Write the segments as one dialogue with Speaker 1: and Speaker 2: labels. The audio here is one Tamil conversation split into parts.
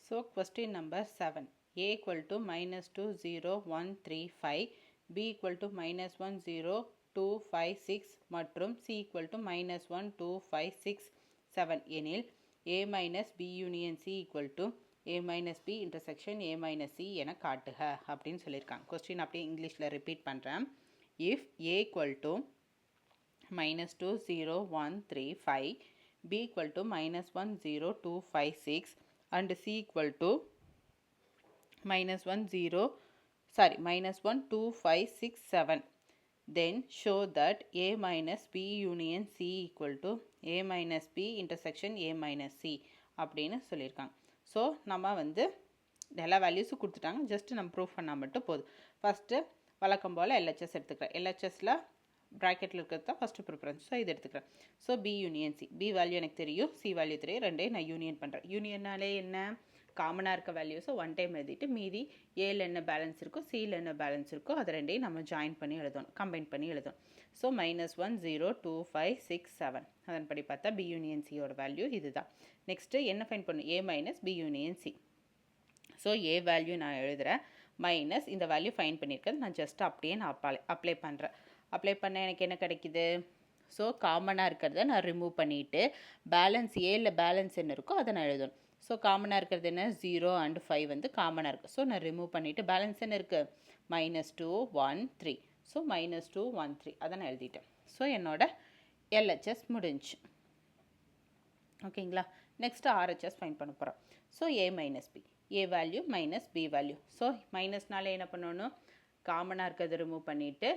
Speaker 1: So question number 7. A equal to minus 2, 0, 1, 3, 5. B equal to minus 1, 0, 2, 5, 6 மற்றும் C equal to minus 1, 2, 5, 6, 7 எனில் A minus B union C equal to A minus B intersection A minus C என காட்டுக அப்படின்னு சொல்லியிருக்காங்க. கொஸ்டின் அப்படியே இங்கிலீஷில் ரிப்பீட் பண்ணுறேன். If A equal to minus 2, 0, 1, 3, 5, B equal to minus 1, 0, 2, 5, 6 and C equal to minus 1, 2, 5, 6, 7. Then show that A minus B union C equal to A minus B intersection A minus C அப்படின்னு சொல்லியிருக்காங்க. ஸோ நம்ம வந்து எல்லா வேல்யூஸும் கொடுத்துட்டாங்க, ஜஸ்ட் நம்ம ப்ரூஃப் பண்ணால் மட்டும் போதும். ஃபஸ்ட்டு வழக்கம் போல் LHS எடுத்துக்கிறேன். LHSல ப்ராக்கெட்டில் இருக்கிறது தான் ஃபஸ்ட்டு ப்ரிஃபரன்ஸ். ஸோ இது எடுத்துக்கிறேன். So B union C, B value எனக்கு தெரியும், C வேல்யூ தெரியும், ரெண்டையும் நான் யூனியன் பண்ணுறேன். யூனியன்னாலே என்ன, காமனாக இருக்க வேல்யூஸை ஒன் டைம் எழுதிட்டு மீதி ஏல என்ன பேலன்ஸ் இருக்கோ சியில் என்ன பேலன்ஸ் இருக்கோ அதை ரெண்டையும் நம்ம ஜாயின் பண்ணி எழுதணும், கம்பைன் பண்ணி எழுதணும். ஸோ minus 1, 0, 2, 5, 6, 7 அதன்படி பார்த்தா B யூனியன் சியோட வேல்யூ இதுதான். நெக்ஸ்ட்டு என்ன ஃபைன் பண்ணணும், A minus B union C. So A value நான் எழுதுகிறேன், மைனஸ் இந்த வேல்யூ ஃபைன் பண்ணியிருக்கிறது நான் ஜஸ்ட் அப்படியே நான் அப்ளை பண்ணுறேன். அப்ளை பண்ண எனக்கு என்ன கிடைக்குது, ஸோ காமனாக இருக்கிறத நான் ரிமூவ் பண்ணிவிட்டு பேலன்ஸ் ஏல பேலன்ஸ் என்ன இருக்கோ அதை நான் எழுதணும். ஸோ காமனாக இருக்கிறது என்ன, 0 and 5 வந்து காமனாக இருக்குது. ஸோ நான் ரிமூவ் பண்ணிவிட்டு பேலன்ஸ் என்ன இருக்குது, -2, 1, 3. ஸோ -2, 1, 3 அதை நான் எழுதிட்டேன். ஸோ என்னோட LHS முடிஞ்சு. ஓகேங்களா, நெக்ஸ்ட்டு RHS ஃபைன் பண்ண போகிறோம். So A minus B, A value minus B value. So மைனஸ்னால என்ன பண்ணணும், காமனாக இருக்கிறத ரிமூவ் பண்ணிவிட்டு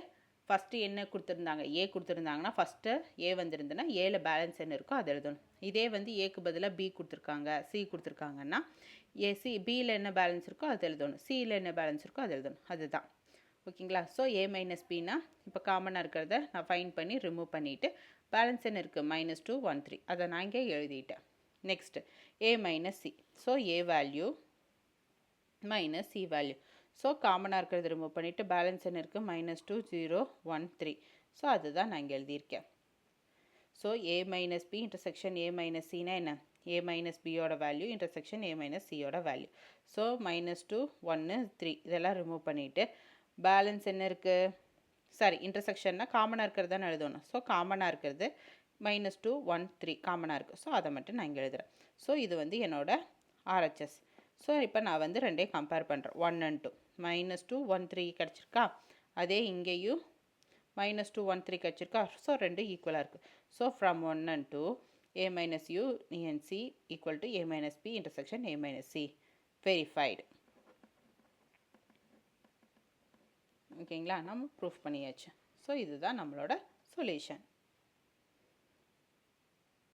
Speaker 1: ஃபஸ்ட்டு என்ன கொடுத்துருந்தாங்க, A கொடுத்துருந்தாங்கன்னா ஃபஸ்ட்டு A வந்துருந்துன்னா ஏல பேலன்ஸ் என்ன இருக்கோ அதை எழுதணும். இதே வந்து ஏக்கு பதிலாக B கொடுத்துருக்காங்க, C கொடுத்துருக்காங்கன்னா பியில் என்ன பேலன்ஸ் இருக்கோ அதை எழுதணும், சியில் என்ன பேலன்ஸ் இருக்கோ அதை எழுதணும், அதுதான். ஓகேங்களா. ஸோ A மைனஸ் பின்னா இப்போ காமனாக இருக்கிறத நான் ஃபைன் பண்ணி ரிமூவ் பண்ணிவிட்டு பேலன்ஸ் என்ன இருக்குது, -2, 1, 3 அதை நான் இங்கே எழுதிட்டேன். Next A minus C. So A value minus C value. So காமனாக இருக்கிறது ரிமூவ் பண்ணிவிட்டு பேலன்ஸ் என்ன இருக்குது, -2, 0, 1, 3. ஸோ அதுதான் நான் இங்கே எழுதியிருக்கேன். So A minus B intersection A minus சினா என்ன, A மைனஸ் பியோட வேல்யூ இன்டர்செக்ஷன் A மைனஸ் சியோட வேல்யூ. ஸோ -2, 1, 3 இதெல்லாம் ரிமூவ் பண்ணிவிட்டு பேலன்ஸ் என்ன இருக்குது, சாரி இன்டர்செக்ஷன்னா காமனாக இருக்கிறது தான் எழுதணும். ஸோ காமனாக இருக்கிறது -2, 1, 3 காமனாக இருக்குது. ஸோ அதை மட்டும் நான் இங்கே எழுதுகிறேன். ஸோ இது வந்து என்னோட RHS. ஸோ இப்போ நான் வந்து ரெண்டையும் கம்பேர் பண்ணுறேன், 1 and 2. -2, 1, 3 கிடச்சிருக்கா, அதே இங்கேயும் -2, 1, 3 கிடச்சிருக்கா. ஸோ ரெண்டும் ஈக்குவலாக இருக்குது. So from 1 and 2 A minus U and C equal to A minus B intersection A minus C verified. ஓகேங்களா, நம்ம ப்ரூஃப் பண்ணியாச்சு. ஸோ இதுதான் நம்மளோட சொல்யூஷன்.